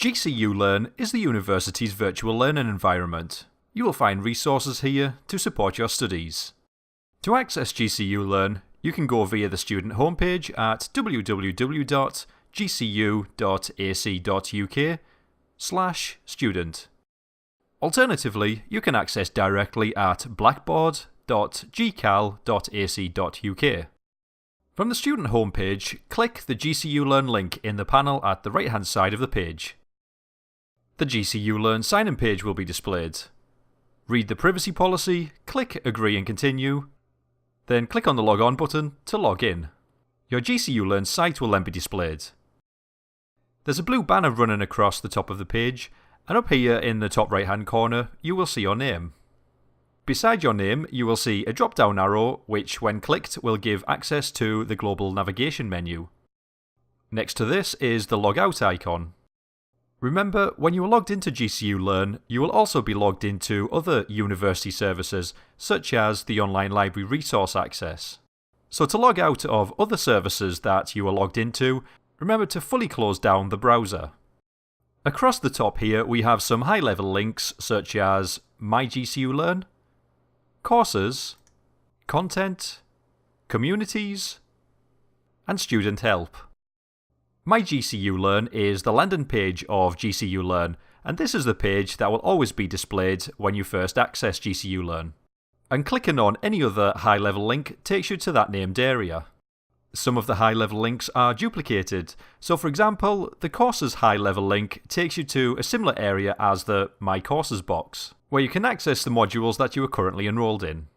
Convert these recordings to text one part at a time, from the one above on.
GCULearn is the university's virtual learning environment. You will find resources here to support your studies. To access GCULearn, you can go via the student homepage at www.gcu.ac.uk/student. Alternatively, you can access directly at blackboard.gcal.ac.uk. From the student homepage, click the GCULearn link in the panel at the right-hand side of the page. The GCULearn sign-in page will be displayed. Read the privacy policy, click Agree and Continue, then click on the Log On button to log in. Your GCULearn site will then be displayed. There's a blue banner running across the top of the page, and up here in the top right-hand corner, you will see your name. Beside your name, you will see a drop-down arrow which, when clicked, will give access to the global navigation menu. Next to this is the Log Out icon. Remember, when you are logged into GCULearn, you will also be logged into other university services, such as the online library resource access. So to log out of other services that you are logged into, remember to fully close down the browser. Across the top here, we have some high-level links such as My GCULearn, Courses, Content, Communities, and Student Help. My GCULearn is the landing page of GCULearn, and this is the page that will always be displayed when you first access GCULearn. And clicking on any other high-level link takes you to that named area. Some of the high-level links are duplicated, so for example, the Courses high-level link takes you to a similar area as the My Courses box, where you can access the modules that you are currently enrolled in.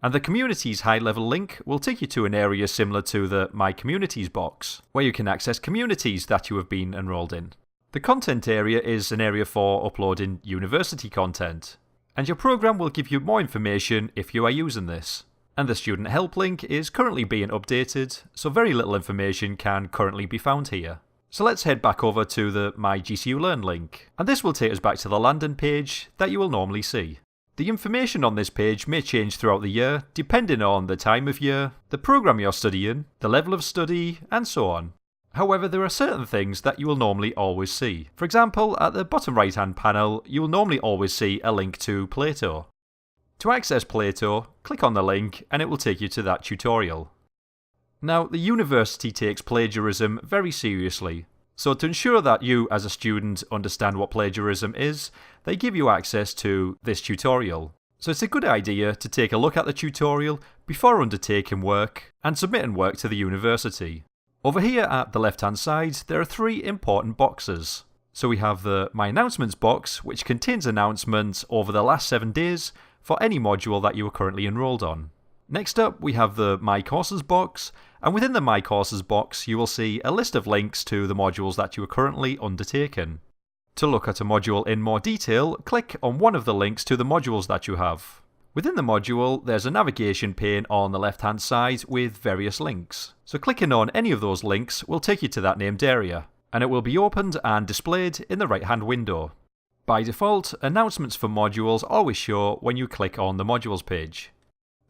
And the Communities high-level link will take you to an area similar to the My Communities box, where you can access communities that you have been enrolled in. The Content area is an area for uploading university content, and your program will give you more information if you are using this. And the Student Help link is currently being updated, so very little information can currently be found here. So let's head back over to the My GCULearn link, and this will take us back to the landing page that you will normally see. The information on this page may change throughout the year, depending on the time of year, the program you're studying, the level of study, and so on. However, there are certain things that you will normally always see. For example, at the bottom right-hand panel, you will normally always see a link to Plato. To access Plato, click on the link and it will take you to that tutorial. Now, the university takes plagiarism very seriously. So to ensure that you as a student understand what plagiarism is, they give you access to this tutorial. So it's a good idea to take a look at the tutorial before undertaking work and submitting work to the university. Over here at the left hand side, there are three important boxes. So we have the My Announcements box, which contains announcements over the last 7 days for any module that you are currently enrolled on. Next up, we have the My Courses box, and within the My Courses box, you will see a list of links to the modules that you are currently undertaking. To look at a module in more detail, click on one of the links to the modules that you have. Within the module, there's a navigation pane on the left-hand side with various links. So clicking on any of those links will take you to that named area, and it will be opened and displayed in the right-hand window. By default, announcements for modules always show when you click on the modules page.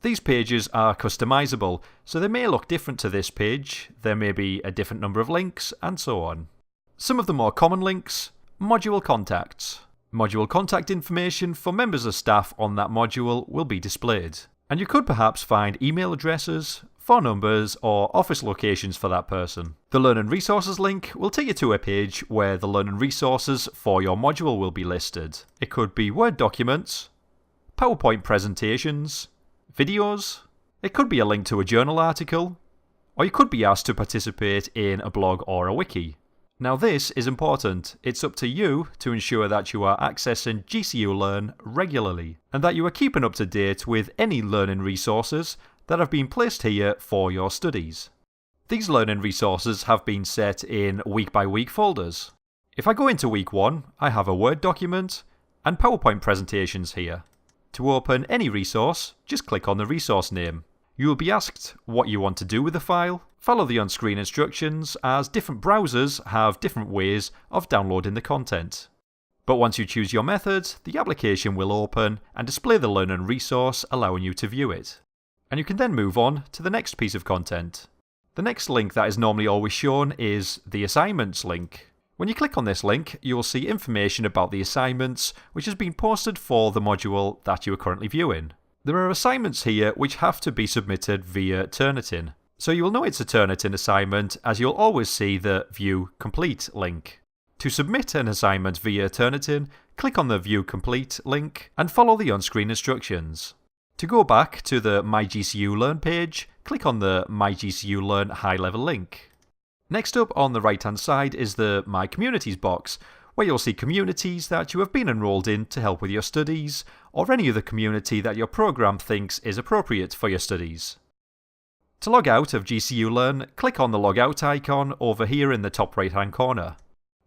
These pages are customizable, so they may look different to this page, there may be a different number of links, and so on. Some of the more common links: module contacts. Module contact information for members of staff on that module will be displayed. And you could perhaps find email addresses, phone numbers, or office locations for that person. The Learning Resources link will take you to a page where the learning resources for your module will be listed. It could be Word documents, PowerPoint presentations, videos, it could be a link to a journal article, or you could be asked to participate in a blog or a wiki. Now this is important. It's up to you to ensure that you are accessing GCULearn regularly, and that you are keeping up to date with any learning resources that have been placed here for your studies. These learning resources have been set in week-by-week folders. If I go into week 1, I have a Word document and PowerPoint presentations here. To open any resource, just click on the resource name. You will be asked what you want to do with the file. Follow the on-screen instructions, as different browsers have different ways of downloading the content. But once you choose your method, the application will open and display the learning resource, allowing you to view it. And you can then move on to the next piece of content. The next link that is normally always shown is the Assignments link, When you click on this link, you will see information about the assignments which has been posted for the module that you are currently viewing. There are assignments here which have to be submitted via Turnitin, so you will know it's a Turnitin assignment as you'll always see the View Complete link. To submit an assignment via Turnitin, click on the View Complete link and follow the on-screen instructions. To go back to the My GCULearn page, click on the My GCULearn high-level link. Next up on the right hand side is the My Communities box, where you'll see communities that you have been enrolled in to help with your studies, or any other community that your programme thinks is appropriate for your studies. To log out of GCULearn, click on the Log Out icon over here in the top right hand corner.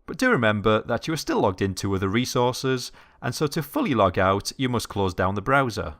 But do remember that you are still logged into other resources, and so to fully log out, you must close down the browser.